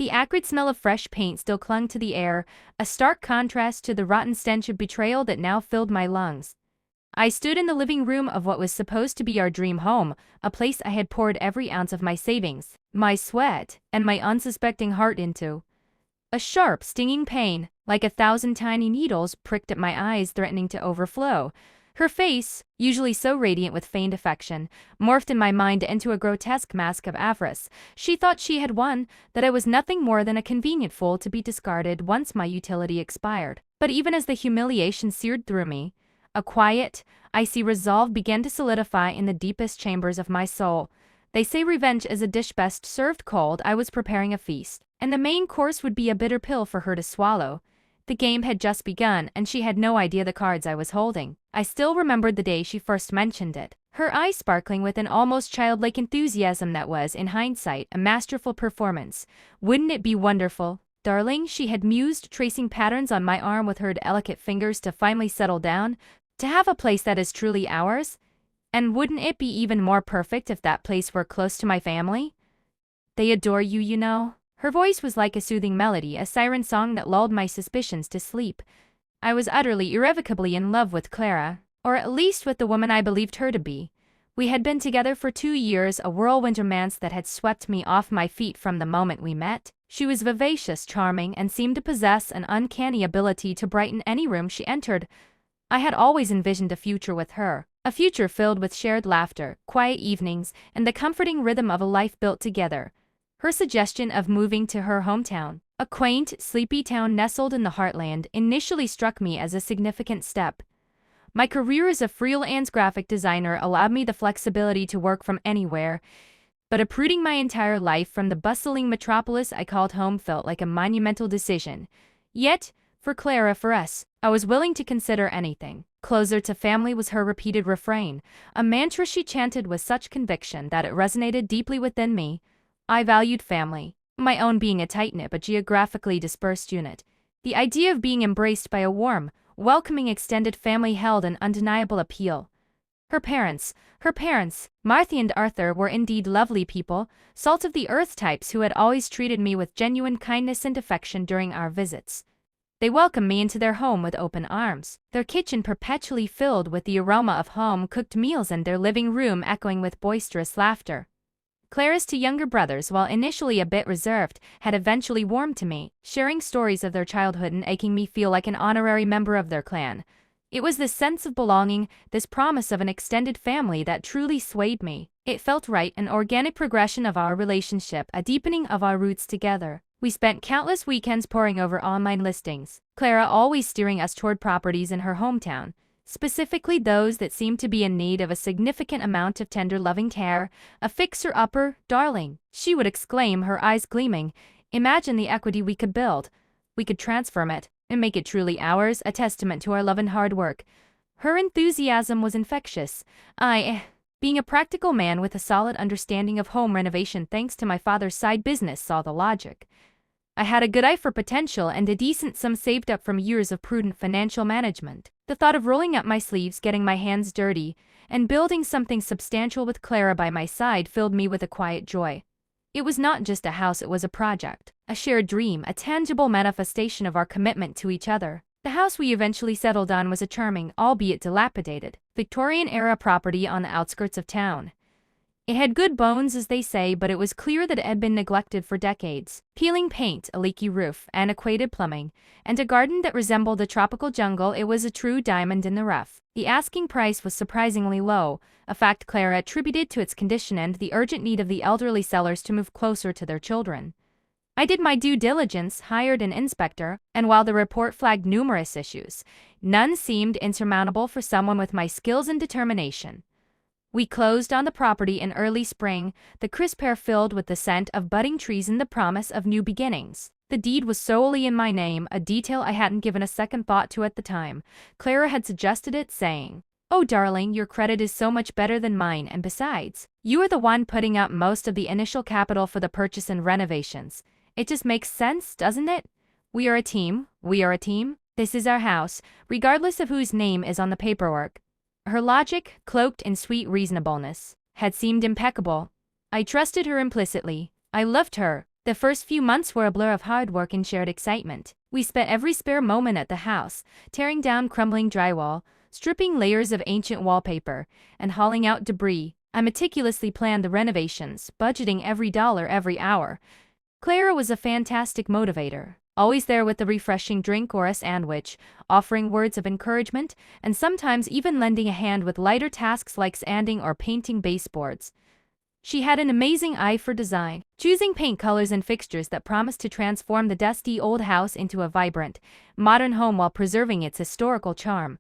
The acrid smell of fresh paint still clung to the air, a stark contrast to the rotten stench of betrayal that now filled my lungs. I stood in the living room of what was supposed to be our dream home, a place I had poured every ounce of my savings, my sweat, and my unsuspecting heart into. A sharp, stinging pain, like 1,000 tiny needles, pricked at my eyes, threatening to overflow. Her face, usually so radiant with feigned affection, morphed in my mind into a grotesque mask of avarice. She thought she had won, that I was nothing more than a convenient fool to be discarded once my utility expired. But even as the humiliation seared through me, a quiet, icy resolve began to solidify in the deepest chambers of my soul. They say revenge is a dish best served cold. I was preparing a feast, and the main course would be a bitter pill for her to swallow. The game had just begun, and she had no idea the cards I was holding. I still remembered the day she first mentioned it, her eyes sparkling with an almost childlike enthusiasm that was, in hindsight, a masterful performance. "Wouldn't it be wonderful, darling?" she had mused, tracing patterns on my arm with her delicate fingers to finally settle down. "To have a place that is truly ours? And wouldn't it be even more perfect if that place were close to my family? They adore you, you know." Her voice was like a soothing melody, a siren song that lulled my suspicions to sleep. I was utterly, irrevocably in love with Clara, or at least with the woman I believed her to be. We had been together for 2 years, a whirlwind romance that had swept me off my feet from the moment we met. She was vivacious, charming, and seemed to possess an uncanny ability to brighten any room she entered. I had always envisioned a future with her, a future filled with shared laughter, quiet evenings, and the comforting rhythm of a life built together. Her suggestion of moving to her hometown, a quaint, sleepy town nestled in the heartland, initially struck me as a significant step. My career as a freelance graphic designer allowed me the flexibility to work from anywhere, but uprooting my entire life from the bustling metropolis I called home felt like a monumental decision. Yet, for Clara, for us, I was willing to consider anything. "Closer to family" was her repeated refrain, a mantra she chanted with such conviction that it resonated deeply within me. I valued family, my own being a tight-knit but geographically dispersed unit. The idea of being embraced by a warm, welcoming extended family held an undeniable appeal. Her parents, Martha and Arthur, were indeed lovely people, salt-of-the-earth types who had always treated me with genuine kindness and affection during our visits. They welcomed me into their home with open arms, their kitchen perpetually filled with the aroma of home-cooked meals and their living room echoing with boisterous laughter. Clara's 2 younger brothers, while initially a bit reserved, had eventually warmed to me, sharing stories of their childhood and making me feel like an honorary member of their clan. It was this sense of belonging, this promise of an extended family that truly swayed me. It felt right, an organic progression of our relationship, a deepening of our roots together. We spent countless weekends poring over online listings, Clara always steering us toward properties in her hometown, specifically those that seemed to be in need of a significant amount of tender loving care. "A fixer-upper, darling," she would exclaim, her eyes gleaming. "Imagine the equity we could build. We could transform it and make it truly ours, a testament to our love and hard work." Her enthusiasm was infectious. Being a practical man with a solid understanding of home renovation thanks to my father's side business, saw the logic. I had a good eye for potential and a decent sum saved up from years of prudent financial management. The thought of rolling up my sleeves, getting my hands dirty, and building something substantial with Clara by my side filled me with a quiet joy. It was not just a house, it was a project, a shared dream, a tangible manifestation of our commitment to each other. The house we eventually settled on was a charming, albeit dilapidated, Victorian-era property on the outskirts of town. It had good bones, as they say, but it was clear that it had been neglected for decades. Peeling paint, a leaky roof, antiquated plumbing, and a garden that resembled a tropical jungle, it was a true diamond in the rough. The asking price was surprisingly low, a fact Clara attributed to its condition and the urgent need of the elderly sellers to move closer to their children. I did my due diligence, hired an inspector, and while the report flagged numerous issues, none seemed insurmountable for someone with my skills and determination. We closed on the property in early spring, the crisp air filled with the scent of budding trees and the promise of new beginnings. The deed was solely in my name, a detail I hadn't given a second thought to at the time. Clara had suggested it, saying, "Oh, darling, your credit is so much better than mine, and besides, you are the one putting up most of the initial capital for the purchase and renovations. It just makes sense, doesn't it? We are a team. This is our house, regardless of whose name is on the paperwork." Her logic, cloaked in sweet reasonableness, had seemed impeccable. I trusted her implicitly. I loved her, The first few months were a blur of hard work and shared excitement. We spent every spare moment at the house, tearing down crumbling drywall, stripping layers of ancient wallpaper, and hauling out debris. I meticulously planned the renovations, budgeting every dollar every hour. Clara was a fantastic motivator, always there with a refreshing drink or a sandwich, offering words of encouragement, and sometimes even lending a hand with lighter tasks like sanding or painting baseboards. She had an amazing eye for design, choosing paint colors and fixtures that promised to transform the dusty old house into a vibrant, modern home while preserving its historical charm.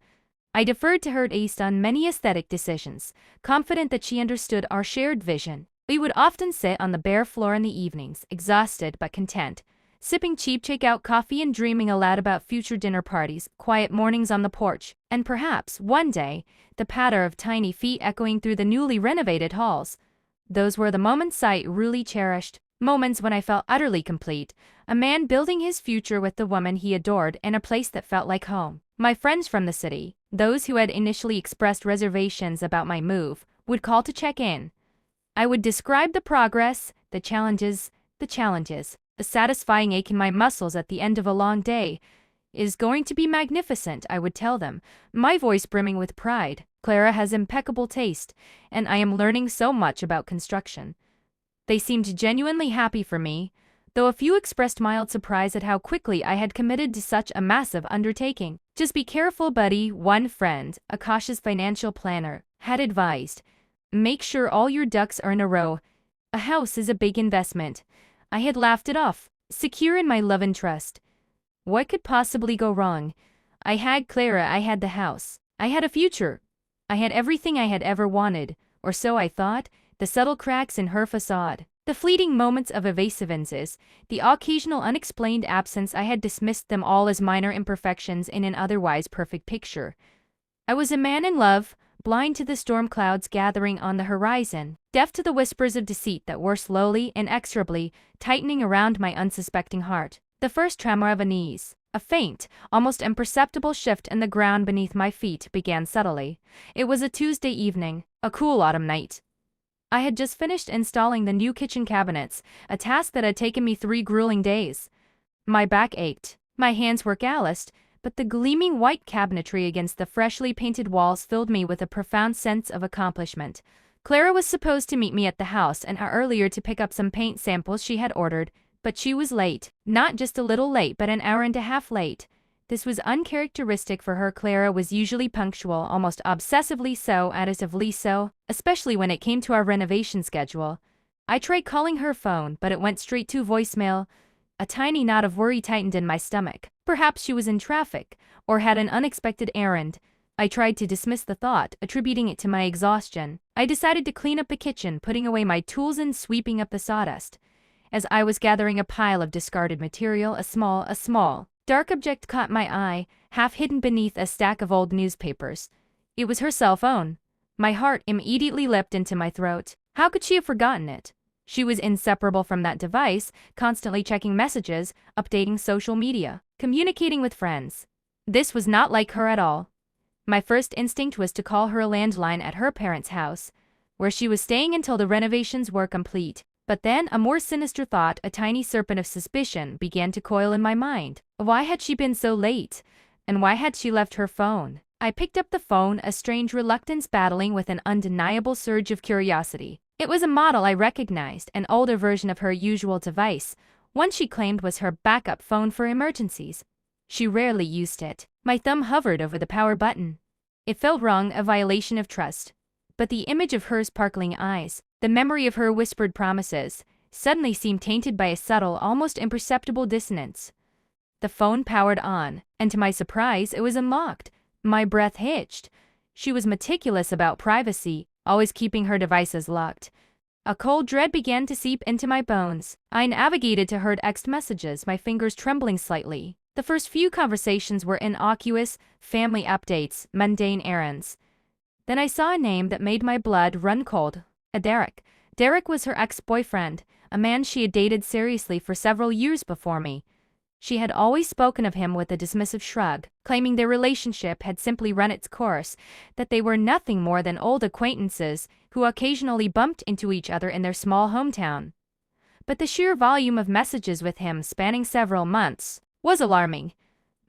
I deferred to her taste on many aesthetic decisions, confident that she understood our shared vision. We would often sit on the bare floor in the evenings, exhausted but content, sipping cheap takeout coffee and dreaming aloud about future dinner parties, quiet mornings on the porch, and perhaps, one day, the patter of tiny feet echoing through the newly renovated halls. Those were the moments I really cherished, moments when I felt utterly complete, a man building his future with the woman he adored in a place that felt like home. My friends from the city, those who had initially expressed reservations about my move, would call to check in. I would describe the progress, the challenges, the satisfying ache in my muscles at the end of a long day. Is going to be magnificent, I would tell them, my voice brimming with pride. Clara has impeccable taste, and I am learning so much about construction. They seemed genuinely happy for me, though a few expressed mild surprise at how quickly I had committed to such a massive undertaking. Just be careful, buddy, one friend, a cautious financial planner, had advised. Make sure all your ducks are in a row. A house is a big investment. I had laughed it off, secure in my love and trust. What could possibly go wrong? I had Clara, I had the house. I had a future. I had everything I had ever wanted, or so I thought, the subtle cracks in her facade, the fleeting moments of evasiveness, the occasional unexplained absence, I had dismissed them all as minor imperfections in an otherwise perfect picture. I was a man in love, blind to the storm clouds gathering on the horizon, deaf to the whispers of deceit that were slowly, inexorably, tightening around my unsuspecting heart. The first tremor of unease, a faint, almost imperceptible shift in the ground beneath my feet began subtly. It was a Tuesday evening, a cool autumn night. I had just finished installing the new kitchen cabinets, a task that had taken me 3 grueling days. My back ached, my hands were calloused, but the gleaming white cabinetry against the freshly painted walls filled me with a profound sense of accomplishment. Clara was supposed to meet me at the house an hour earlier to pick up some paint samples she had ordered, but she was late, not just a little late but an hour and a half late. This was uncharacteristic for her. Clara was usually punctual, almost obsessively so, additively so, especially when it came to our renovation schedule. I tried calling her phone, but it went straight to voicemail. A tiny knot of worry tightened in my stomach. Perhaps she was in traffic, or had an unexpected errand. I tried to dismiss the thought, attributing it to my exhaustion. I decided to clean up the kitchen, putting away my tools and sweeping up the sawdust. As I was gathering a pile of discarded material, a small, dark object caught my eye, half hidden beneath a stack of old newspapers. It was her cell phone. My heart immediately leapt into my throat. How could she have forgotten it? She was inseparable from that device, constantly checking messages, updating social media, communicating with friends. This was not like her at all. My first instinct was to call her a landline at her parents' house, where she was staying until the renovations were complete. But then a more sinister thought, a tiny serpent of suspicion, began to coil in my mind. Why had she been so late? And why had she left her phone? I picked up the phone, a strange reluctance battling with an undeniable surge of curiosity. It was a model I recognized, an older version of her usual device, one she claimed was her backup phone for emergencies. She rarely used it. My thumb hovered over the power button. It felt wrong, a violation of trust. But the image of her sparkling eyes, the memory of her whispered promises, suddenly seemed tainted by a subtle, almost imperceptible dissonance. The phone powered on, and to my surprise, it was unlocked. My breath hitched. She was meticulous about privacy, always keeping her devices locked. A cold dread began to seep into my bones. I navigated to her text messages, my fingers trembling slightly. The first few conversations were innocuous, family updates, mundane errands. Then I saw a name that made my blood run cold. Derek. Derek was her ex-boyfriend, a man she had dated seriously for several years before me. She had always spoken of him with a dismissive shrug, claiming their relationship had simply run its course, that they were nothing more than old acquaintances who occasionally bumped into each other in their small hometown. but the sheer volume of messages with him spanning several months was alarming.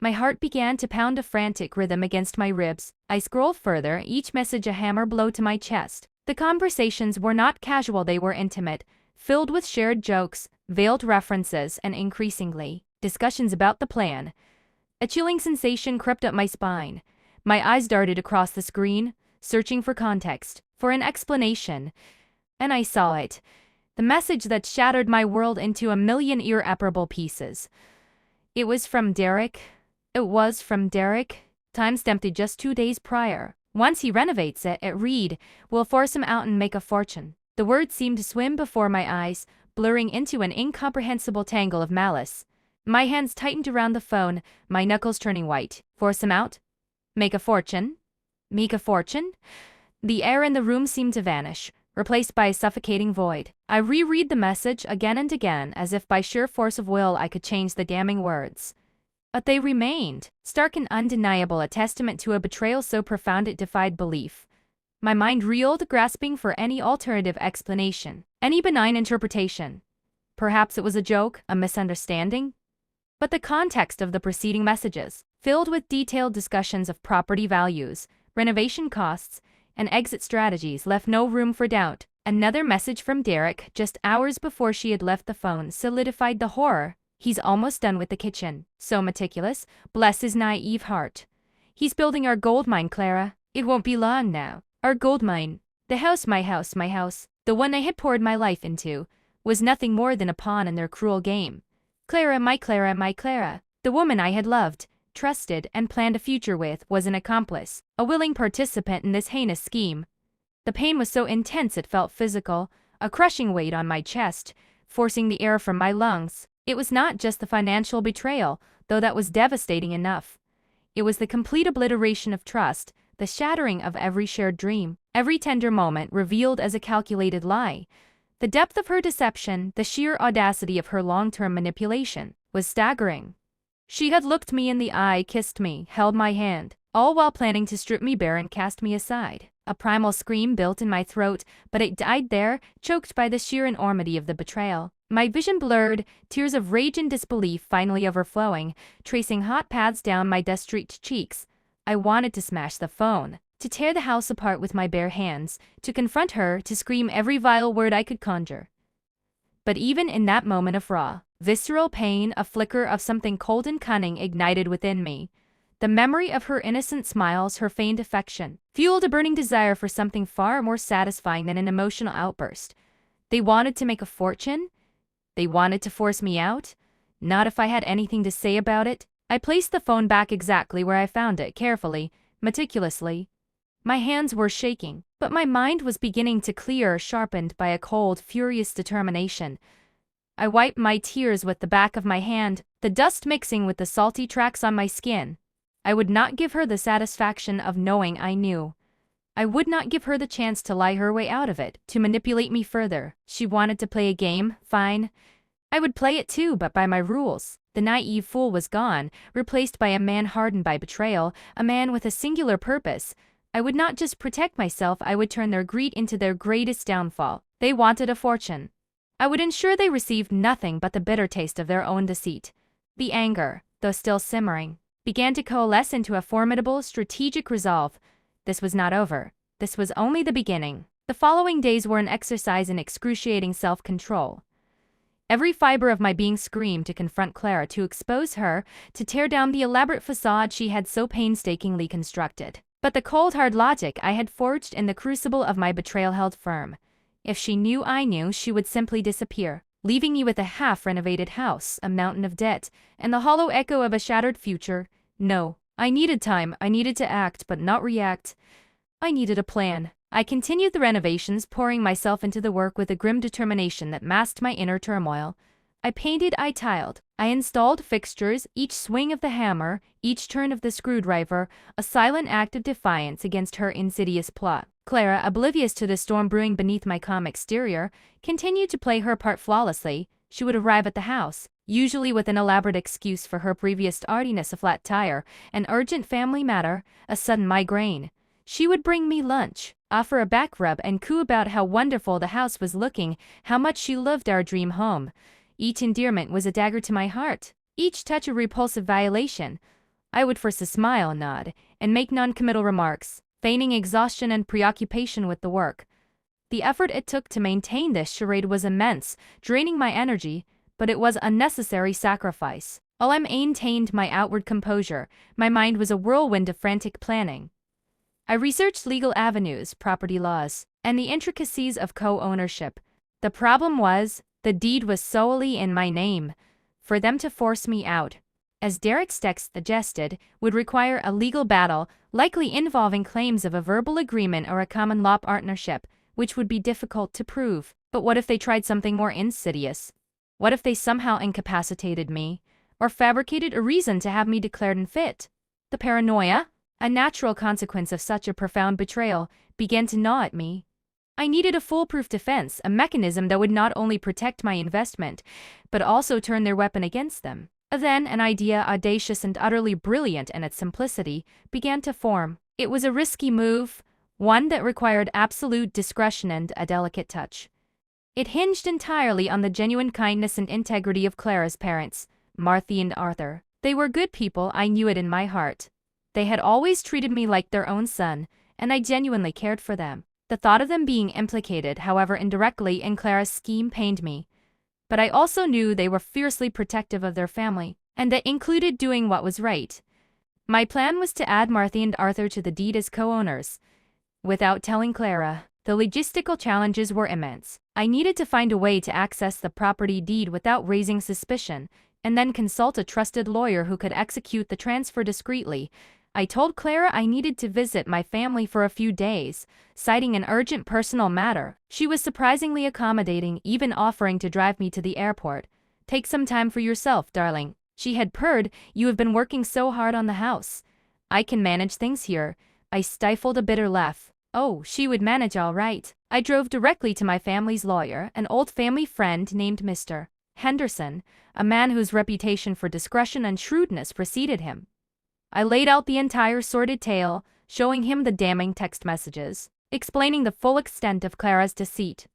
My heart began to pound a frantic rhythm against my ribs. I scrolled further, each message a hammer blow to my chest. The conversations were not casual, they were intimate, filled with shared jokes, veiled references, and increasingly, discussions about the plan. A chilling sensation crept up my spine. My eyes darted across the screen, searching for context, for an explanation. And I saw it. The message that shattered my world into a million irreparable pieces. It was from Derek. Time-stamped just 2 days prior. Once he renovates it, read, we'll force him out and make a fortune. The words seemed to swim before my eyes, blurring into an incomprehensible tangle of malice. My hands tightened around the phone, my knuckles turning white. Force him out? Make a fortune? Make a fortune? The air in the room seemed to vanish, replaced by a suffocating void. I reread the message again and again, as if by sheer force of will I could change the damning words. But they remained, stark and undeniable, a testament to a betrayal so profound it defied belief. My mind reeled, grasping for any alternative explanation, any benign interpretation. Perhaps it was a joke, a misunderstanding? But the context of the preceding messages, filled with detailed discussions of property values, renovation costs, and exit strategies, left no room for doubt. Another message from Derek, just hours before she had left the phone, solidified the horror. He's almost done with the kitchen. So meticulous. Bless his naive heart. He's building our gold mine, Clara. It won't be long now. Our gold mine. The house, my house, my house, the one I had poured my life into, was nothing more than a pawn in their cruel game. Clara, my Clara, my Clara. The woman I had loved, trusted, and planned a future with, was an accomplice, a willing participant in this heinous scheme. The pain was so intense it felt physical, a crushing weight on my chest, forcing the air from my lungs. It was not just the financial betrayal, though that was devastating enough. It was the complete obliteration of trust, the shattering of every shared dream, every tender moment revealed as a calculated lie. The depth of her deception, the sheer audacity of her long-term manipulation, was staggering. She had looked me in the eye, kissed me, held my hand, all while planning to strip me bare and cast me aside. A primal scream built in my throat, but it died there, choked by the sheer enormity of the betrayal. My vision blurred, tears of rage and disbelief finally overflowing, tracing hot paths down my dust-streaked cheeks. I wanted to smash the phone, to tear the house apart with my bare hands, to confront her, to scream every vile word I could conjure. But even in that moment of raw, visceral pain, a flicker of something cold and cunning ignited within me. The memory of her innocent smiles, her feigned affection, fueled a burning desire for something far more satisfying than an emotional outburst. They wanted to make a fortune? They wanted to force me out? Not if I had anything to say about it. I placed the phone back exactly where I found it, carefully, meticulously. My hands were shaking, but my mind was beginning to clear, sharpened by a cold, furious determination. I wiped my tears with the back of my hand, the dust mixing with the salty tracks on my skin. I would not give her the satisfaction of knowing I knew. I would not give her the chance to lie her way out of it, to manipulate me further. She wanted to play a game, fine. I would play it too, but by my rules. The naive fool was gone, replaced by a man hardened by betrayal, a man with a singular purpose. I would not just protect myself, I would turn their greed into their greatest downfall. They wanted a fortune. I would ensure they received nothing but the bitter taste of their own deceit. The anger, though still simmering, began to coalesce into a formidable, strategic resolve. This was not over. This was only the beginning. The following days were an exercise in excruciating self-control. Every fiber of my being screamed to confront Clara, to expose her, to tear down the elaborate facade she had so painstakingly constructed. But the cold hard logic I had forged in the crucible of my betrayal held firm. If she knew I knew, she would simply disappear, leaving me with a half-renovated house, a mountain of debt, and the hollow echo of a shattered future. No. I needed time, I needed to act, but not react. I needed a plan. I continued the renovations, pouring myself into the work with a grim determination that masked my inner turmoil. I painted, I tiled, I installed fixtures, each swing of the hammer, each turn of the screwdriver, a silent act of defiance against her insidious plot. Clara, oblivious to the storm brewing beneath my calm exterior, continued to play her part flawlessly. She would arrive at the house, usually with an elaborate excuse for her previous tardiness: a flat tire, an urgent family matter, a sudden migraine. She would bring me lunch. offer a back rub, and coo about how wonderful the house was looking, how much she loved our dream home. Each endearment was a dagger to my heart, each touch a repulsive violation. I would force a smile, nod, and make non-committal remarks, feigning exhaustion and preoccupation with the work. The effort it took to maintain this charade was immense, draining my energy, but it was a necessary sacrifice. While I maintained my outward composure, my mind was a whirlwind of frantic planning. I researched legal avenues, property laws, and the intricacies of co-ownership. The problem was, the deed was solely in my name. For them to force me out, as Derek's text suggested, would require a legal battle, likely involving claims of a verbal agreement or a common law partnership, which would be difficult to prove. But what if they tried something more insidious? What if they somehow incapacitated me, or fabricated a reason to have me declared unfit? The paranoia, a natural consequence of such a profound betrayal, began to gnaw at me. I needed a foolproof defense, a mechanism that would not only protect my investment, but also turn their weapon against them. Then an idea, audacious and utterly brilliant in its simplicity, began to form. It was a risky move, one that required absolute discretion and a delicate touch. It hinged entirely on the genuine kindness and integrity of Clara's parents, Martha and Arthur. They were good people, I knew it in my heart. They had always treated me like their own son, and I genuinely cared for them. The thought of them being implicated, however indirectly, in Clara's scheme pained me. But I also knew they were fiercely protective of their family, and that included doing what was right. My plan was to add Martha and Arthur to the deed as co-owners, without telling Clara. The logistical challenges were immense. I needed to find a way to access the property deed without raising suspicion, and then consult a trusted lawyer who could execute the transfer discreetly. I told Clara I needed to visit my family for a few days, citing an urgent personal matter. She was surprisingly accommodating, even offering to drive me to the airport. "Take some time for yourself, darling," she had purred. "You have been working so hard on the house. I can manage things here." I stifled a bitter laugh. Oh, she would manage all right. I drove directly to my family's lawyer, an old family friend named Mr. Henderson, a man whose reputation for discretion and shrewdness preceded him. I laid out the entire sordid tale, showing him the damning text messages, explaining the full extent of Clara's deceit.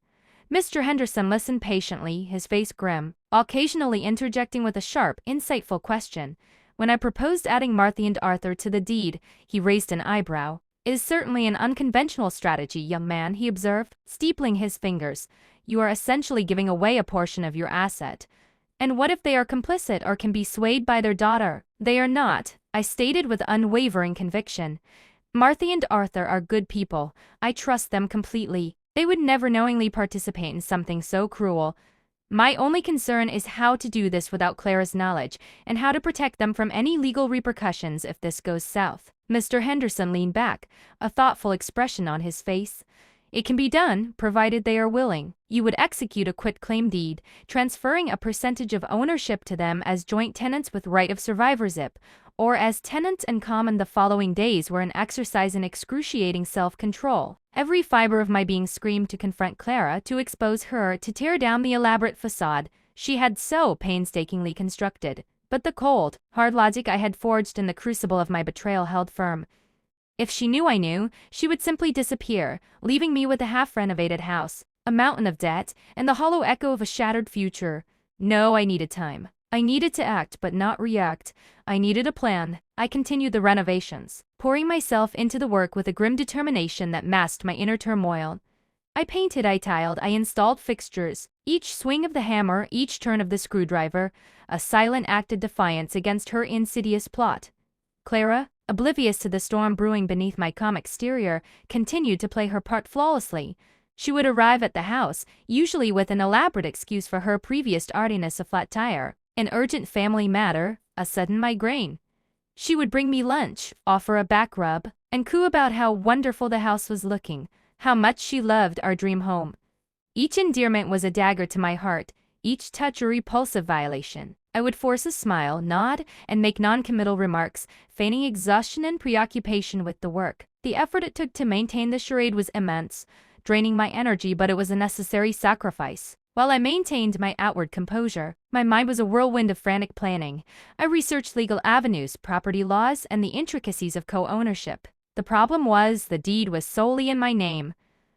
Mr. Henderson listened patiently, his face grim, occasionally interjecting with a sharp, insightful question. When I proposed adding Martha and Arthur to the deed, he raised an eyebrow. "It is certainly an unconventional strategy, young man," he observed, steepling his fingers. "You are essentially giving away a portion of your asset. And what if they are complicit or can be swayed by their daughter?" "They are not," I stated with unwavering conviction. "Martha and Arthur are good people. I trust them completely. They would never knowingly participate in something so cruel. My only concern is how to do this without Clara's knowledge, and how to protect them from any legal repercussions if this goes south." Mr. Henderson leaned back, a thoughtful expression on his face. "It can be done, provided they are willing. You would execute a quitclaim deed, transferring a percentage of ownership to them as joint tenants with right of survivorship, or as tenants in common. The following days were an exercise in excruciating self-control. Every fiber of my being screamed to confront Clara, to expose her, to tear down the elaborate facade she had so painstakingly constructed. But the cold, hard logic I had forged in the crucible of my betrayal held firm. If she knew I knew, she would simply disappear, leaving me with a half-renovated house, a mountain of debt, and the hollow echo of a shattered future. No, I needed time. I needed to act, but not react. I needed a plan. I continued the renovations, pouring myself into the work with a grim determination that masked my inner turmoil. I painted, I tiled, I installed fixtures. Each swing of the hammer, each turn of the screwdriver, a silent act of defiance against her insidious plot. Clara, oblivious to the storm brewing beneath my calm exterior, continued to play her part flawlessly. She would arrive at the house, usually with an elaborate excuse for her previous tardiness: a flat tire, an urgent family matter, a sudden migraine. She would bring me lunch, offer a back rub, and coo about how wonderful the house was looking, how much she loved our dream home. Each endearment was a dagger to my heart, each touch a repulsive violation. I would force a smile, nod, and make non-committal remarks, feigning exhaustion and preoccupation with the work. The effort it took to maintain the charade was immense, draining my energy, but it was a necessary sacrifice. While I maintained my outward composure, my mind was a whirlwind of frantic planning. I researched legal avenues, property laws, and the intricacies of co-ownership. The problem was the deed was solely in my name.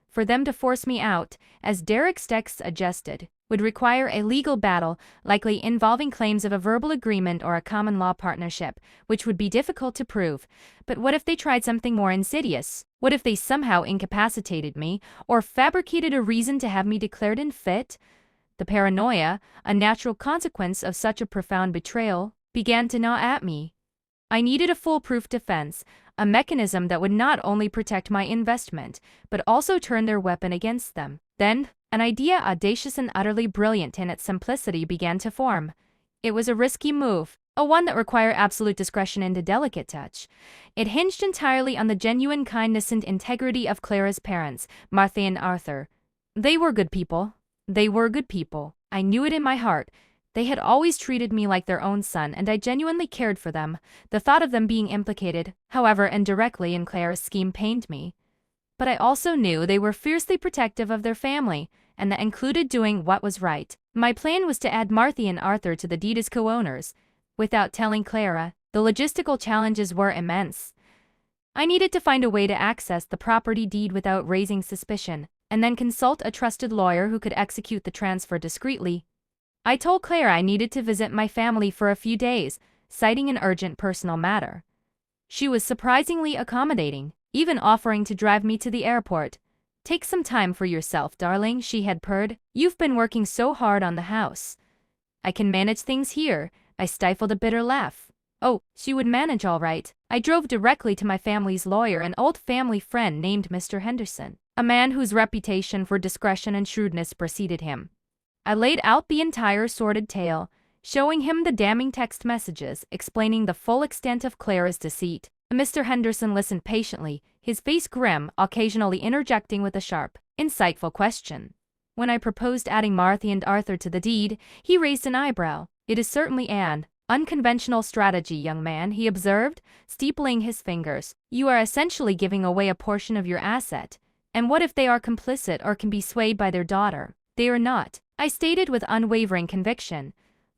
For them to force me out, as Derek's text suggested, would require a legal battle, likely involving claims of a verbal agreement or a common law partnership, which would be difficult to prove. But what if they tried something more insidious? What if they somehow incapacitated me, or fabricated a reason to have me declared unfit? The paranoia, a natural consequence of such a profound betrayal, began to gnaw at me. I needed a foolproof defense, a mechanism that would not only protect my investment, but also turn their weapon against them. Then, an idea audacious and utterly brilliant in its simplicity began to form. It was a risky move, a one that required absolute discretion and a delicate touch. It hinged entirely on the genuine kindness and integrity of Clara's parents, Martha and Arthur. They were good people. They were good people. I knew it in my heart. They had always treated me like their own son, and I genuinely cared for them. The thought of them being implicated, however indirectly, in Clara's scheme pained me. But I also knew they were fiercely protective of their family, and that included doing what was right. My plan was to add Martha and Arthur to the deed as co-owners, without telling Clara. The logistical challenges were immense. I needed to find a way to access the property deed without raising suspicion, and then consult a trusted lawyer who could execute the transfer discreetly. I told Clara I needed to visit my family for a few days, citing an urgent personal matter. She was surprisingly accommodating, even offering to drive me to the airport. "Take some time for yourself, darling," she had purred. "You've been working so hard on the house." "I can manage things here," I stifled a bitter laugh. Oh, she would manage all right. I drove directly to my family's lawyer, an old family friend named Mr. Henderson, a man whose reputation for discretion and shrewdness preceded him. I laid out the entire sordid tale, showing him the damning text messages explaining the full extent of Clara's deceit. Mr. Henderson listened patiently, his face grim, occasionally interjecting with a sharp, insightful question. When I proposed adding Martha and Arthur to the deed, he raised an eyebrow. "It is certainly an unconventional strategy, young man," he observed, steepling his fingers. "You are essentially giving away a portion of your asset. And what if they are complicit or can be swayed by their daughter?" "They are not," I stated with unwavering conviction.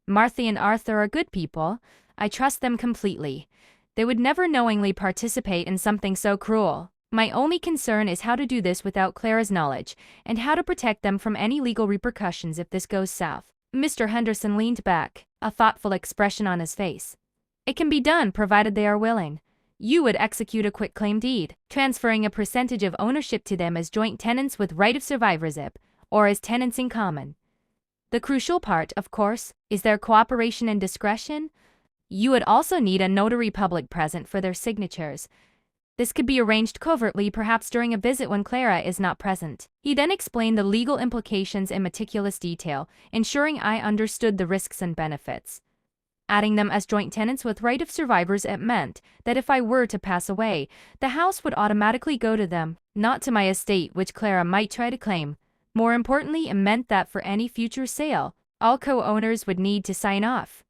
"Martha and Arthur are good people. I trust them completely. They would never knowingly participate in something so cruel. My only concern is how to do this without Clara's knowledge, and how to protect them from any legal repercussions if this goes south." Mr. Henderson leaned back, a thoughtful expression on his face. "It can be done, provided they are willing. You would execute a quitclaim deed, transferring a percentage of ownership to them as joint tenants with right of survivorship, or as tenants in common. The crucial part, of course, is their cooperation and discretion. You would also need a notary public present for their signatures. This could be arranged covertly, perhaps during a visit when Clara is not present." He then explained the legal implications in meticulous detail, ensuring I understood the risks and benefits. Adding them as joint tenants with right of survivors, it meant that if I were to pass away, the house would automatically go to them, not to my estate, which Clara might try to claim. More importantly, it meant that for any future sale, all co-owners would need to sign off.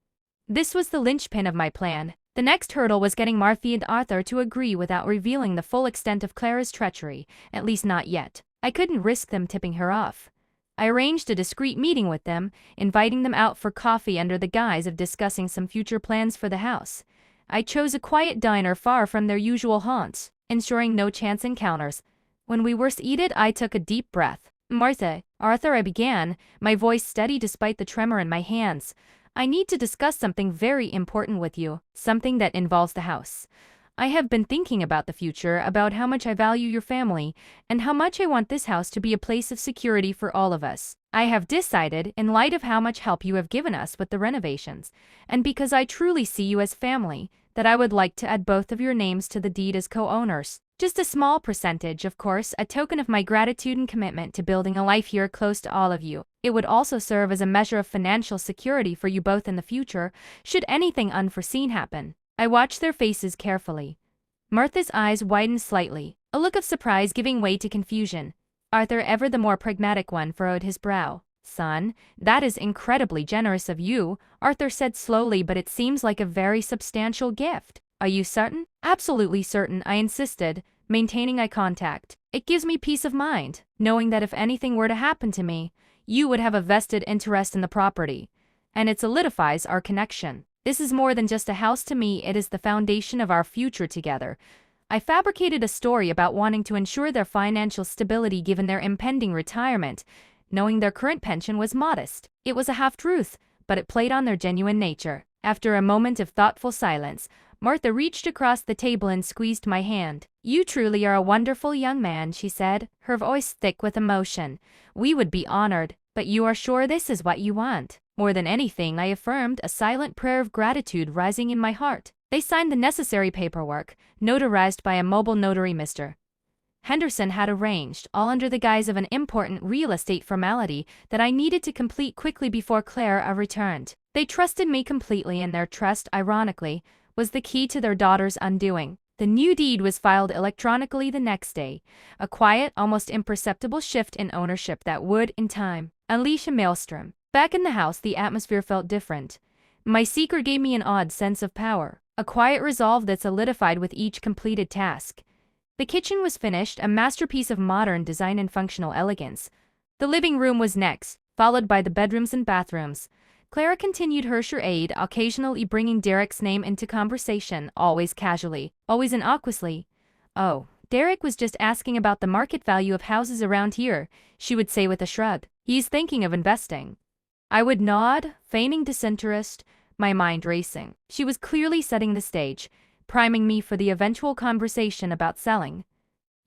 This was the linchpin of my plan. The next hurdle was getting Martha and Arthur to agree without revealing the full extent of Clara's treachery, at least not yet. I couldn't risk them tipping her off. I arranged a discreet meeting with them, inviting them out for coffee under the guise of discussing some future plans for the house. I chose a quiet diner far from their usual haunts, ensuring no chance encounters. When we were seated, I took a deep breath. "Martha, Arthur," I began, my voice steady despite the tremor in my hands. "I need to discuss something very important with you, something that involves the house. I have been thinking about the future, about how much I value your family, and how much I want this house to be a place of security for all of us. I have decided, in light of how much help you have given us with the renovations, and because I truly see you as family, that I would like to add both of your names to the deed as co-owners. Just a small percentage, of course, a token of my gratitude and commitment to building a life here close to all of you. It would also serve as a measure of financial security for you both in the future, should anything unforeseen happen." I watched their faces carefully. Martha's eyes widened slightly, a look of surprise giving way to confusion. Arthur, ever the more pragmatic one, furrowed his brow. "Son, that is incredibly generous of you," Arthur said slowly, "but it seems like a very substantial gift. Are you certain?" "Absolutely certain," I insisted, maintaining eye contact. "It gives me peace of mind, knowing that if anything were to happen to me, you would have a vested interest in the property. And it solidifies our connection. This is more than just a house to me, it is the foundation of our future together." I fabricated a story about wanting to ensure their financial stability given their impending retirement, knowing their current pension was modest. It was a half-truth, but it played on their genuine nature. After a moment of thoughtful silence, Martha reached across the table and squeezed my hand. "You truly are a wonderful young man," she said, her voice thick with emotion. "We would be honored, but you are sure this is what you want?" "More than anything," I affirmed, a silent prayer of gratitude rising in my heart. They signed the necessary paperwork, notarized by a mobile notary Mr. Henderson had arranged, all under the guise of an important real estate formality that I needed to complete quickly before Clara returned. They trusted me completely, and their trust, ironically, was the key to their daughter's undoing. The new deed was filed electronically the next day, a quiet, almost imperceptible shift in ownership that would, in time, unleash a maelstrom. Back in the house, the atmosphere felt different. My secret gave me an odd sense of power, a quiet resolve that solidified with each completed task. The kitchen was finished, a masterpiece of modern design and functional elegance. The living room was next, followed by the bedrooms and bathrooms. Clara continued her charade, occasionally bringing Derek's name into conversation, always casually, always innocuously. "Oh, Derek was just asking about the market value of houses around here," she would say with a shrug. "He's thinking of investing." I would nod, feigning disinterest, my mind racing. She was clearly setting the stage, priming me for the eventual conversation about selling.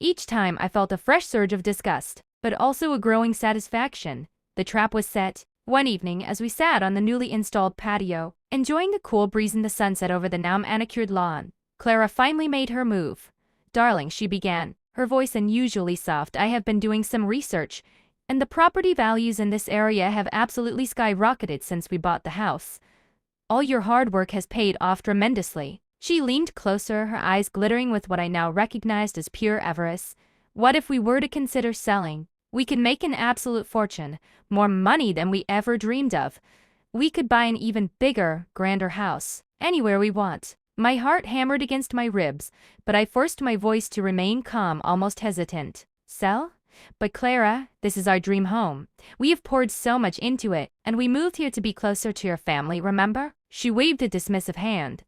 Each time I felt a fresh surge of disgust, but also a growing satisfaction. The trap was set. One evening, as we sat on the newly installed patio, enjoying the cool breeze and the sunset over the now manicured lawn, Clara finally made her move. "Darling," she began, her voice unusually soft, "I have been doing some research, and the property values in this area have absolutely skyrocketed since we bought the house. All your hard work has paid off tremendously." She leaned closer, her eyes glittering with what I now recognized as pure avarice. "What if we were to consider selling? We could make an absolute fortune, more money than we ever dreamed of. We could buy an even bigger, grander house, anywhere we want." My heart hammered against my ribs, but I forced my voice to remain calm, almost hesitant. "Sell? But Clara, this is our dream home. We have poured so much into it, and we moved here to be closer to your family, remember?" She waved a dismissive hand.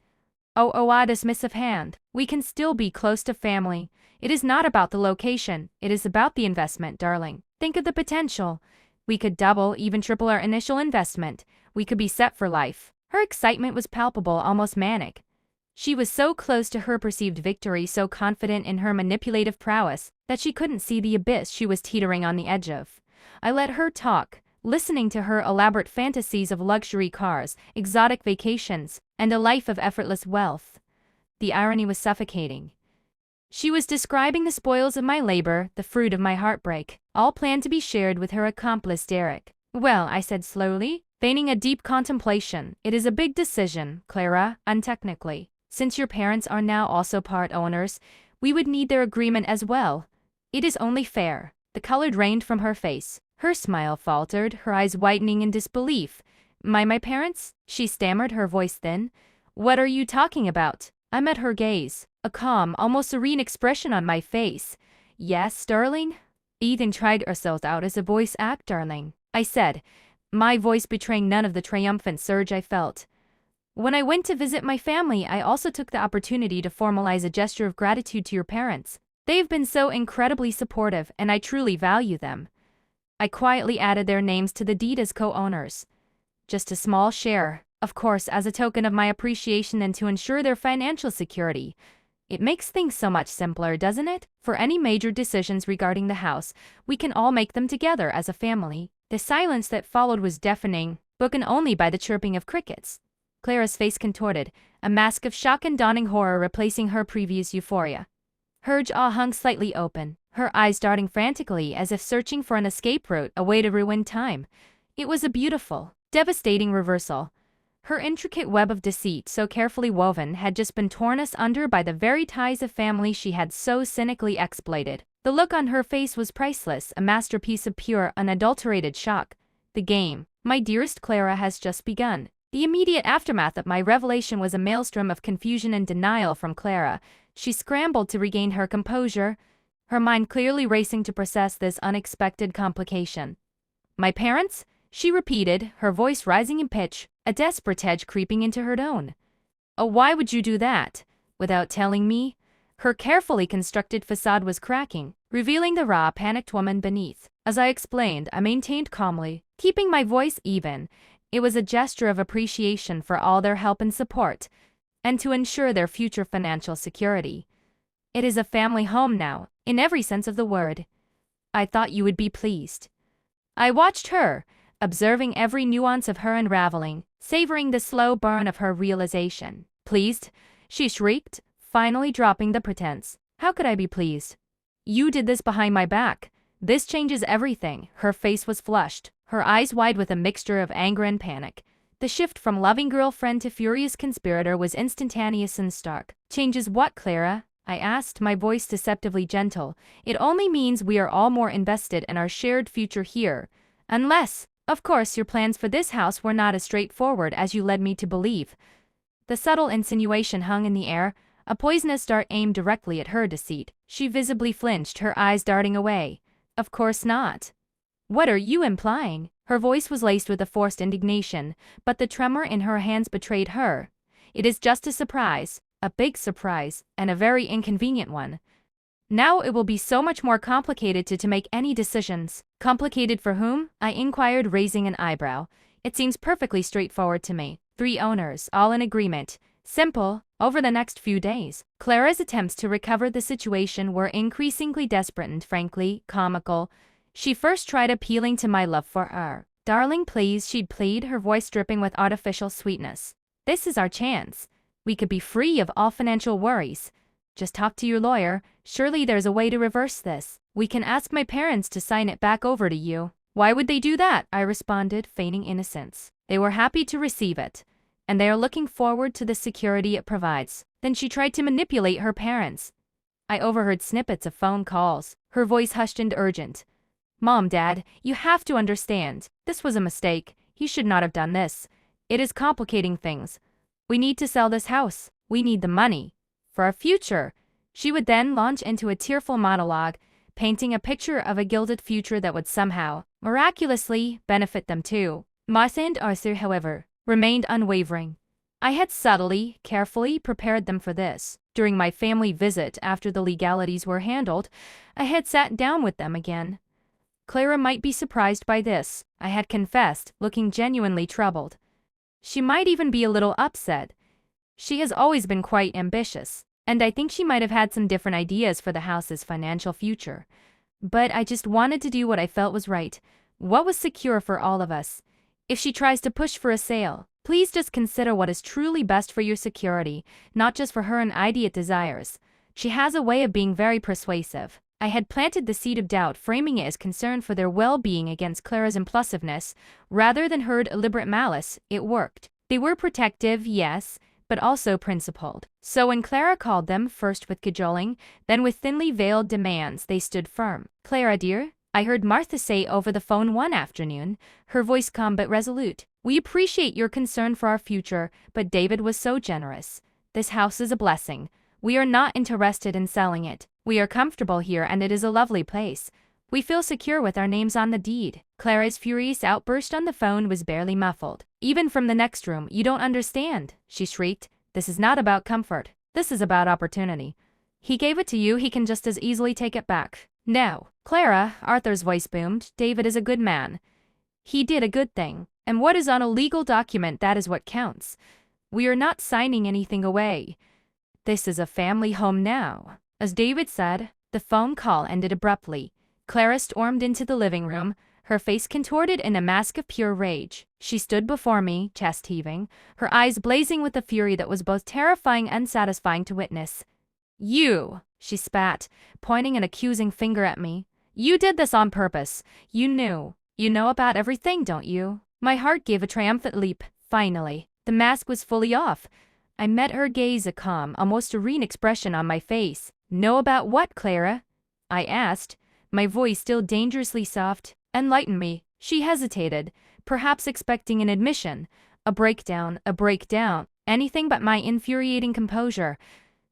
"Oh, a dismissive hand. We can still be close to family. It is not about the location, it is about the investment, darling. Think of the potential. We could double, even triple our initial investment. We could be set for life." Her excitement was palpable, almost manic. She was so close to her perceived victory, so confident in her manipulative prowess, that she couldn't see the abyss she was teetering on the edge of. I let her talk, listening to her elaborate fantasies of luxury cars, exotic vacations, and a life of effortless wealth. The irony was suffocating. She was describing the spoils of my labor, the fruit of my heartbreak, all planned to be shared with her accomplice Derek. "Well," I said slowly, feigning a deep contemplation, "it is a big decision, Clara, untechnically. Since your parents are now also part owners, we would need their agreement as well. It is only fair." The color drained from her face. Her smile faltered, her eyes widening in disbelief. My parents?" she stammered, her voice thin. "What are you talking about?" I met her gaze, a calm, almost serene expression on my face. "Yes, darling?" "Ethan tried ourselves out as a voice act, darling," I said, my voice betraying none of the triumphant surge I felt. "When I went to visit my family, I also took the opportunity to formalize a gesture of gratitude to your parents. They've been so incredibly supportive, and I truly value them." I quietly added their names to the deed as co-owners. Just a small share, of course, as a token of my appreciation and to ensure their financial security. It makes things so much simpler, doesn't it? For any major decisions regarding the house, we can all make them together as a family. The silence that followed was deafening, broken only by the chirping of crickets. Clara's face contorted, a mask of shock and dawning horror replacing her previous euphoria. Her jaw hung slightly open, her eyes darting frantically as if searching for an escape route, a way to ruin time. It was a beautiful, devastating reversal. Her intricate web of deceit, so carefully woven, had just been torn asunder by the very ties of family she had so cynically exploited. The look on her face was priceless, a masterpiece of pure, unadulterated shock. The game, my dearest Clara, has just begun. The immediate aftermath of my revelation was a maelstrom of confusion and denial from Clara. She scrambled to regain her composure, her mind clearly racing to process this unexpected complication. "My parents?" she repeated, her voice rising in pitch, a desperate edge creeping into her tone. "Oh, why would you do that? Without telling me?" Her carefully constructed facade was cracking, revealing the raw, panicked woman beneath. As I explained, I maintained calmly, keeping my voice even. It was a gesture of appreciation for all their help and support, and to ensure their future financial security. It is a family home now, in every sense of the word. I thought you would be pleased. I watched her, observing every nuance of her unraveling, savoring the slow burn of her realization. Pleased? She shrieked, finally dropping the pretense. How could I be pleased? You did this behind my back. This changes everything. Her face was flushed, her eyes wide with a mixture of anger and panic. The shift from loving girlfriend to furious conspirator was instantaneous and stark. Changes what, Clara? I asked, my voice deceptively gentle. It only means we are all more invested in our shared future here. Unless, of course, your plans for this house were not as straightforward as you led me to believe. The subtle insinuation hung in the air, a poisonous dart aimed directly at her deceit. She visibly flinched, her eyes darting away. Of course not. What are you implying? Her voice was laced with a forced indignation, but the tremor in her hands betrayed her. It is just a surprise, a big surprise, and a very inconvenient one. Now it will be so much more complicated to make any decisions. Complicated for whom? I inquired, raising an eyebrow. It seems perfectly straightforward to me. 3 owners, all in agreement. Simple. Over the next few days, Clara's attempts to recover the situation were increasingly desperate and frankly comical. She first tried appealing to my love for her. Darling, please, she'd plead, her voice dripping with artificial sweetness. This is our chance. We could be free of all financial worries. Just talk to your lawyer. Surely there's a way to reverse this. We can ask my parents to sign it back over to you. Why would they do that? I responded, feigning innocence. They were happy to receive it, and they are looking forward to the security it provides. Then she tried to manipulate her parents. I overheard snippets of phone calls, her voice hushed and urgent. Mom, Dad, you have to understand. This was a mistake. He should not have done this. It is complicating things. We need to sell this house. We need the money. For our future. She would then launch into a tearful monologue, painting a picture of a gilded future that would somehow, miraculously, benefit them too. Martha and Arthur, however, remained unwavering. I had subtly, carefully prepared them for this. During my family visit after the legalities were handled, I had sat down with them again. Clara might be surprised by this, I had confessed, looking genuinely troubled. She might even be a little upset. She has always been quite ambitious, and I think she might have had some different ideas for the house's financial future. But I just wanted to do what I felt was right, what was secure for all of us. If she tries to push for a sale, please just consider what is truly best for your security, not just for her immediate desires. She has a way of being very persuasive. I had planted the seed of doubt, framing it as concern for their well-being against Clara's impulsiveness, rather than her deliberate malice. It worked. They were protective, yes, but also principled. So when Clara called them, first with cajoling, then with thinly veiled demands, they stood firm. Clara, dear, I heard Martha say over the phone one afternoon, her voice calm but resolute. We appreciate your concern for our future, but David was so generous. This house is a blessing. We are not interested in selling it. We are comfortable here and it is a lovely place. We feel secure with our names on the deed. Clara's furious outburst on the phone was barely muffled. Even from the next room, you don't understand, she shrieked. This is not about comfort. This is about opportunity. He gave it to you, he can just as easily take it back. No, Clara, Arthur's voice boomed, David is a good man. He did a good thing. And what is on a legal document, that is what counts. We are not signing anything away. This is a family home now. As David said, the phone call ended abruptly. Clara stormed into the living room, her face contorted in a mask of pure rage. She stood before me, chest heaving, her eyes blazing with a fury that was both terrifying and satisfying to witness. You, she spat, pointing an accusing finger at me. You did this on purpose. You knew. You know about everything, don't you? My heart gave a triumphant leap. Finally, the mask was fully off. I met her gaze, a calm, almost serene expression on my face. Know about what, Clara? I asked, my voice still dangerously soft. Enlighten me. She hesitated, perhaps expecting an admission, a breakdown, anything but my infuriating composure.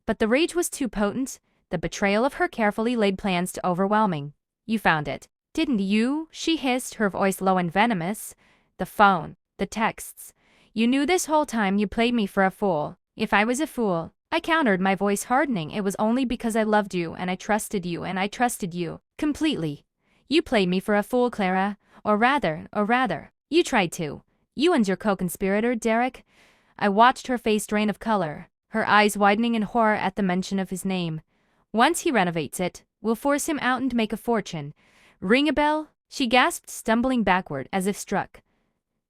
But the rage was too potent, the betrayal of her carefully laid plans too overwhelming. You found it, didn't you? She hissed, her voice low and venomous. The phone, the texts. You knew this whole time. You played me for a fool. If I was a fool, I countered, my voice hardening. It was only because I loved you and I trusted you and I trusted you completely. You played me for a fool, Clara. Or rather, you tried to. You and your co-conspirator, Derek. I watched her face drain of color, her eyes widening in horror at the mention of his name. Once he renovates it, we'll force him out and make a fortune. Ring a bell? She gasped, stumbling backward as if struck.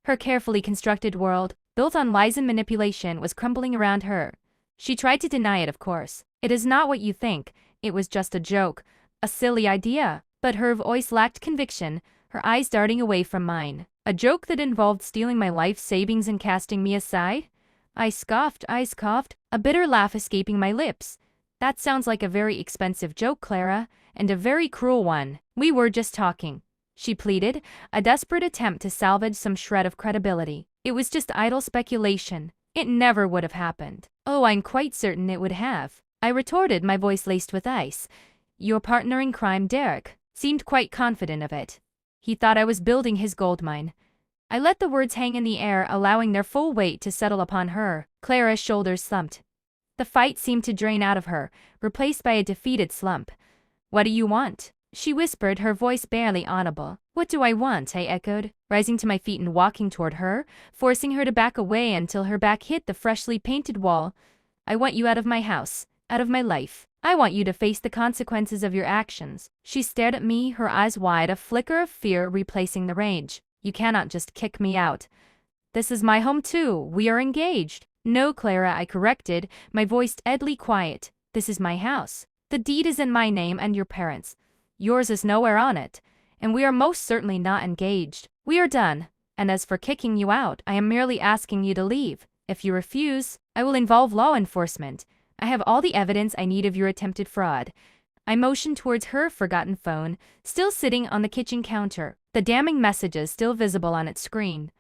Her carefully constructed world, built on lies and manipulation, was crumbling around her. She tried to deny it, of course. It is not what you think. It was just a joke. A silly idea. But her voice lacked conviction, her eyes darting away from mine. A joke that involved stealing my life savings and casting me aside? I scoffed, a bitter laugh escaping my lips. That sounds like a very expensive joke, Clara, and a very cruel one. We were just talking, she pleaded, a desperate attempt to salvage some shred of credibility. It was just idle speculation. It never would have happened. Oh, I'm quite certain it would have, I retorted, my voice laced with ice. Your partner in crime, Derek, seemed quite confident of it. He thought I was building his gold mine. I let the words hang in the air, allowing their full weight to settle upon her. Clara's shoulders slumped. The fight seemed to drain out of her, replaced by a defeated slump. What do you want? She whispered, her voice barely audible. What do I want? I echoed, rising to my feet and walking toward her, forcing her to back away until her back hit the freshly painted wall. I want you out of my house, out of my life. I want you to face the consequences of your actions. She stared at me, her eyes wide, a flicker of fear replacing the rage. You cannot just kick me out. This is my home too. We are engaged. No, Clara, I corrected, my voice deadly quiet. This is my house. The deed is in my name and your parents'. Yours is nowhere on it. And we are most certainly not engaged. We are done. And as for kicking you out, I am merely asking you to leave. If you refuse, I will involve law enforcement. I have all the evidence I need of your attempted fraud. I motioned towards her forgotten phone, still sitting on the kitchen counter, the damning messages still visible on its screen.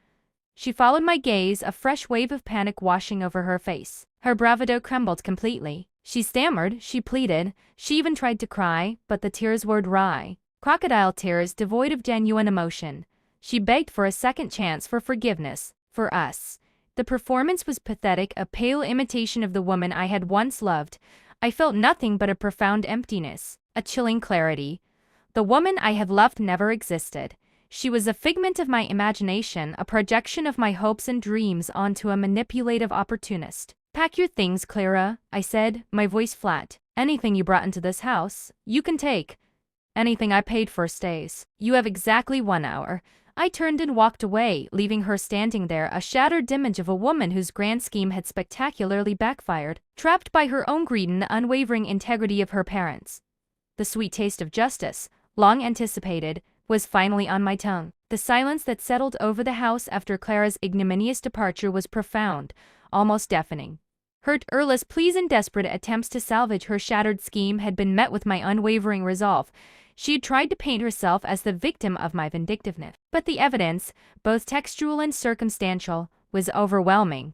She followed my gaze, a fresh wave of panic washing over her face. Her bravado crumbled completely. She stammered, she pleaded, she even tried to cry, but the tears were dry. Crocodile tears devoid of genuine emotion. She begged for a second chance, for forgiveness, for us. The performance was pathetic, a pale imitation of the woman I had once loved. I felt nothing but a profound emptiness, a chilling clarity. The woman I had loved never existed. She was a figment of my imagination, a projection of my hopes and dreams onto a manipulative opportunist. Pack your things, Clara, I said, my voice flat. Anything you brought into this house, you can take. Anything I paid for stays. You have exactly 1 hour. I turned and walked away, leaving her standing there, a shattered image of a woman whose grand scheme had spectacularly backfired, trapped by her own greed and the unwavering integrity of her parents. The sweet taste of justice, long anticipated, was finally on my tongue. The silence that settled over the house after Clara's ignominious departure was profound, almost deafening. Her earnest pleas and desperate attempts to salvage her shattered scheme had been met with my unwavering resolve. She had tried to paint herself as the victim of my vindictiveness, but the evidence, both textual and circumstantial, was overwhelming.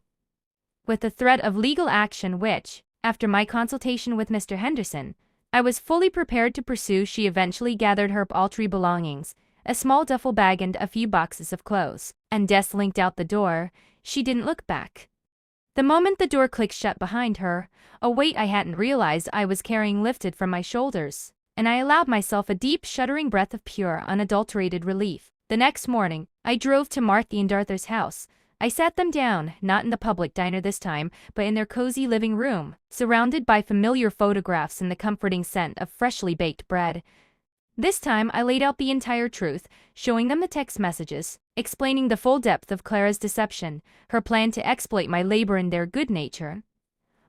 With the threat of legal action which, after my consultation with Mr. Henderson, I was fully prepared to pursue, she eventually gathered her paltry belongings, a small duffel bag and a few boxes of clothes, and slinked out the door. She didn't look back. The moment the door clicked shut behind her, a weight I hadn't realized I was carrying lifted from my shoulders, and I allowed myself a deep, shuddering breath of pure, unadulterated relief. The next morning, I drove to Martha and Arthur's house. I sat them down, not in the public diner this time, but in their cozy living room, surrounded by familiar photographs and the comforting scent of freshly baked bread. This time, I laid out the entire truth, showing them the text messages, explaining the full depth of Clara's deception, her plan to exploit my labor and their good nature.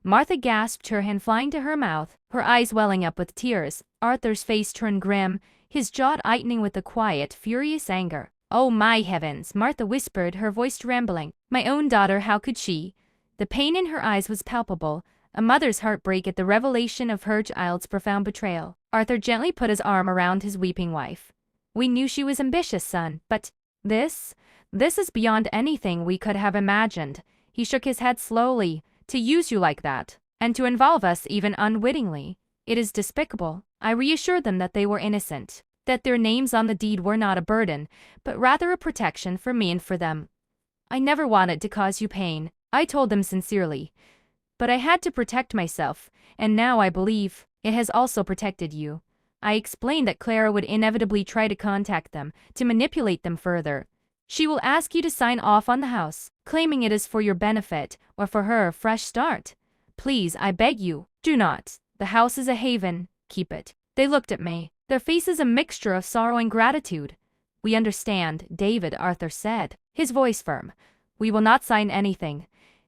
Martha gasped, her hand flying to her mouth, her eyes welling up with tears. Arthur's face turned grim, his jaw tightening with a quiet, furious anger. "Oh my heavens," Martha whispered, her voice trembling. "My own daughter, how could she?" The pain in her eyes was palpable, a mother's heartbreak at the revelation of her child's profound betrayal. Arthur gently put his arm around his weeping wife. "We knew she was ambitious, son, but this is beyond anything we could have imagined." He shook his head slowly. "To use you like that, and to involve us even unwittingly, it is despicable." I reassured them that they were innocent, that their names on the deed were not a burden, but rather a protection for me and for them. "I never wanted to cause you pain," I told them sincerely. But I had to protect myself, and now I believe it has also protected you. I explained that Clara would inevitably try to contact them, to manipulate them further. She will ask you to sign off on the house, claiming it is for your benefit or for her fresh start. Please, I beg you, do not. The house is a haven, keep it. They looked at me, their faces a mixture of sorrow and gratitude. We understand, David, Arthur said, his voice firm. We will not sign anything.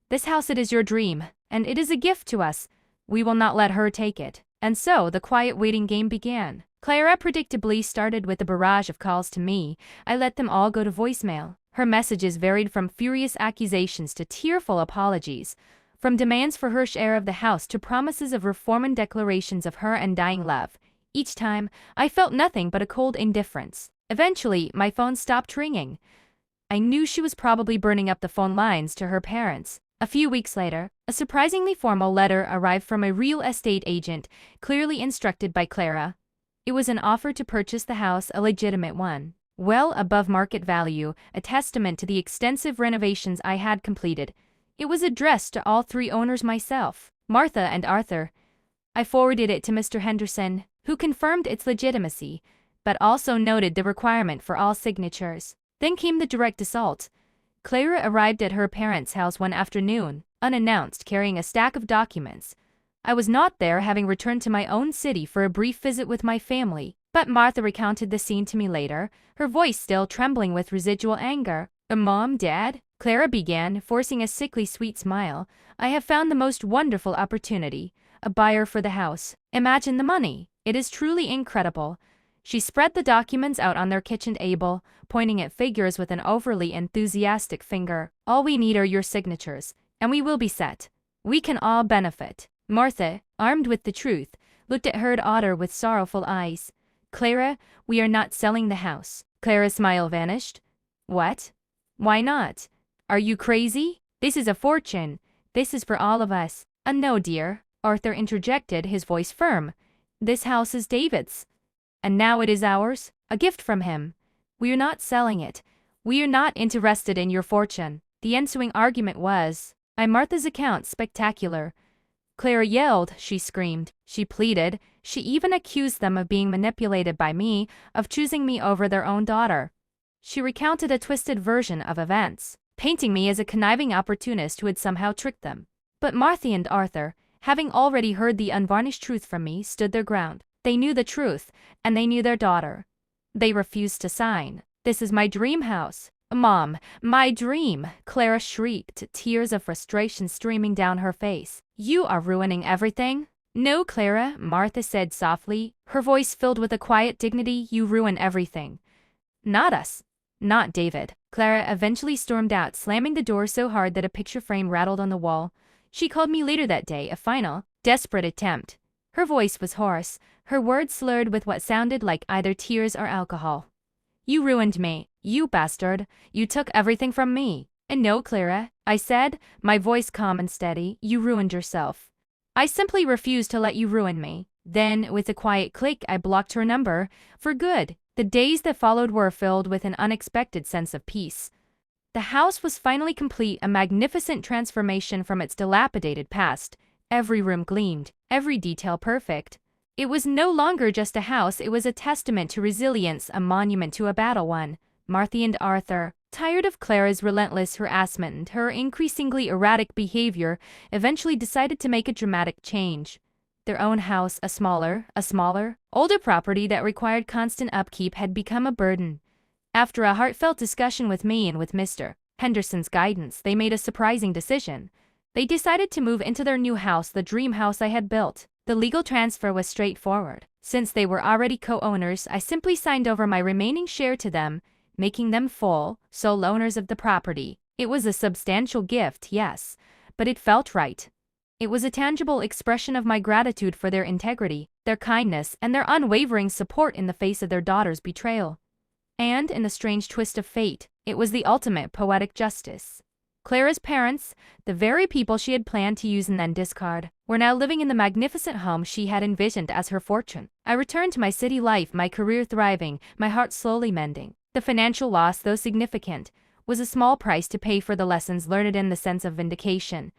This house, it is your dream, and it is a gift to us. We will not let her take it. And so the quiet waiting game began. Clara predictably started with a barrage of calls to me. I let them all go to voicemail. Her messages varied from furious accusations to tearful apologies, from demands for her share of the house to promises of reform and declarations of her undying love. Each time, I felt nothing but a cold indifference. Eventually, my phone stopped ringing. I knew she was probably burning up the phone lines to her parents. A few weeks later, a surprisingly formal letter arrived from a real estate agent, clearly instructed by Clara. It was an offer to purchase the house, a legitimate one, well above market value, a testament to the extensive renovations I had completed. It was addressed to all three owners myself, Martha and Arthur. I forwarded it to Mr. Henderson, who confirmed its legitimacy, but also noted the requirement for all signatures. Then came the direct assault. Clara arrived at her parents' house one afternoon, unannounced, carrying a stack of documents. I was not there, having returned to my own city for a brief visit with my family, but Martha recounted the scene to me later, her voice still trembling with residual anger. Mom, Dad, Clara began, forcing a sickly sweet smile, I have found the most wonderful opportunity. A buyer for the house. Imagine the money. It is truly incredible. She spread the documents out on their kitchen table, pointing at figures with an overly enthusiastic finger. All we need are your signatures, and we will be set. We can all benefit. Martha, armed with the truth, looked at her daughter with sorrowful eyes. Clara, we are not selling the house. Clara's smile vanished. What? Why not? Are you crazy? This is a fortune. This is for all of us. No, dear, Arthur interjected, his voice firm. This house is David's. And now it is ours, a gift from him. We are not selling it. We are not interested in your fortune. The ensuing argument was, by Martha's account, spectacular. Clara yelled, she screamed, she pleaded, she even accused them of being manipulated by me, of choosing me over their own daughter. She recounted a twisted version of events, painting me as a conniving opportunist who had somehow tricked them. But Martha and Arthur, having already heard the unvarnished truth from me, stood their ground. They knew the truth, and they knew their daughter. They refused to sign. This is my dream house. Mom, my dream, Clara shrieked, tears of frustration streaming down her face. You are ruining everything. No, Clara, Martha said softly, her voice filled with a quiet dignity. You ruin everything. Not us. Not David. Clara eventually stormed out, slamming the door so hard that a picture frame rattled on the wall. She called me later that day, a final, desperate attempt. Her voice was hoarse, her words slurred with what sounded like either tears or alcohol. You ruined me, you bastard. You took everything from me. And no, Clara, I said, my voice calm and steady, you ruined yourself. I simply refused to let you ruin me. Then, with a quiet click, I blocked her number, for good. The days that followed were filled with an unexpected sense of peace. The house was finally complete, a magnificent transformation from its dilapidated past. Every room gleamed, every detail perfect. It was no longer just a house, it was a testament to resilience, a monument to a battle won. Martha and Arthur, tired of Clara's relentless harassment and her increasingly erratic behavior, eventually decided to make a dramatic change. Their own house, a smaller, older property that required constant upkeep, had become a burden. After a heartfelt discussion with me and with Mr. Henderson's guidance, they made a surprising decision. They decided to move into their new house, the dream house I had built. The legal transfer was straightforward. Since they were already co-owners, I simply signed over my remaining share to them, making them full, sole owners of the property. It was a substantial gift, yes, but it felt right. It was a tangible expression of my gratitude for their integrity, their kindness, and their unwavering support in the face of their daughter's betrayal. And, in a strange twist of fate, it was the ultimate poetic justice. Clara's parents, the very people she had planned to use and then discard, were now living in the magnificent home she had envisioned as her fortune. I returned to my city life, my career thriving, my heart slowly mending. The financial loss, though significant, was a small price to pay for the lessons learned in the sense of vindication.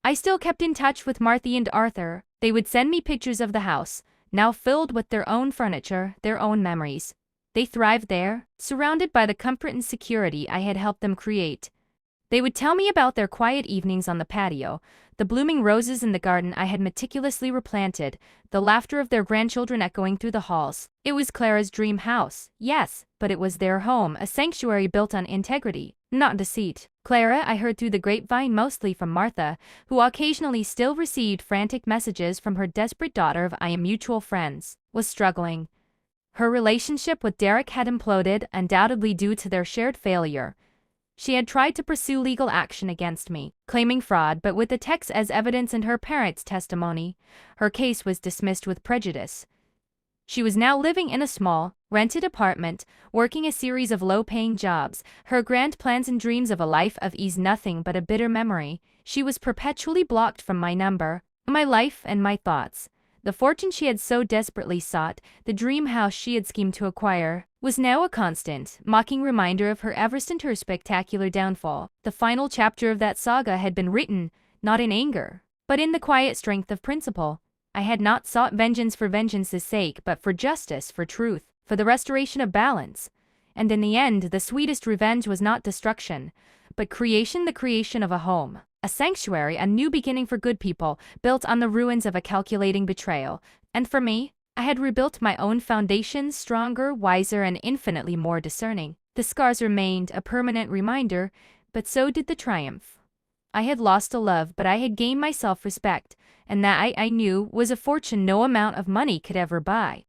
I still kept in touch with Marthy and Arthur. They would send me pictures of the house, now filled with their own furniture, their own memories. They thrived there, surrounded by the comfort and security I had helped them create. They would tell me about their quiet evenings on the patio, the blooming roses in the garden I had meticulously replanted, the laughter of their grandchildren echoing through the halls. It was Clara's dream house, yes, but it was their home, a sanctuary built on integrity, not deceit. Clara, I heard through the grapevine, mostly from Martha, who occasionally still received frantic messages from her desperate daughter of I am mutual friends, was struggling. Her relationship with Derek had imploded, undoubtedly due to their shared failure. She had tried to pursue legal action against me, claiming fraud, but with the texts as evidence and her parents' testimony, her case was dismissed with prejudice. She was now living in a small, rented apartment, working a series of low-paying jobs, her grand plans and dreams of a life of ease nothing but a bitter memory. She was perpetually blocked from my number, my life and my thoughts. The fortune she had so desperately sought, the dream house she had schemed to acquire, was now a constant, mocking reminder of her Everest and her spectacular downfall. The final chapter of that saga had been written, not in anger, but in the quiet strength of principle. I had not sought vengeance for vengeance's sake, but for justice, for truth, for the restoration of balance. And in the end, the sweetest revenge was not destruction, but creation, the creation of a home. A sanctuary, a new beginning for good people, built on the ruins of a calculating betrayal. And for me, I had rebuilt my own foundations, stronger, wiser, and infinitely more discerning. The scars remained, a permanent reminder, but so did the triumph. I had lost a love, but I had gained my self-respect, and that I knew was a fortune no amount of money could ever buy.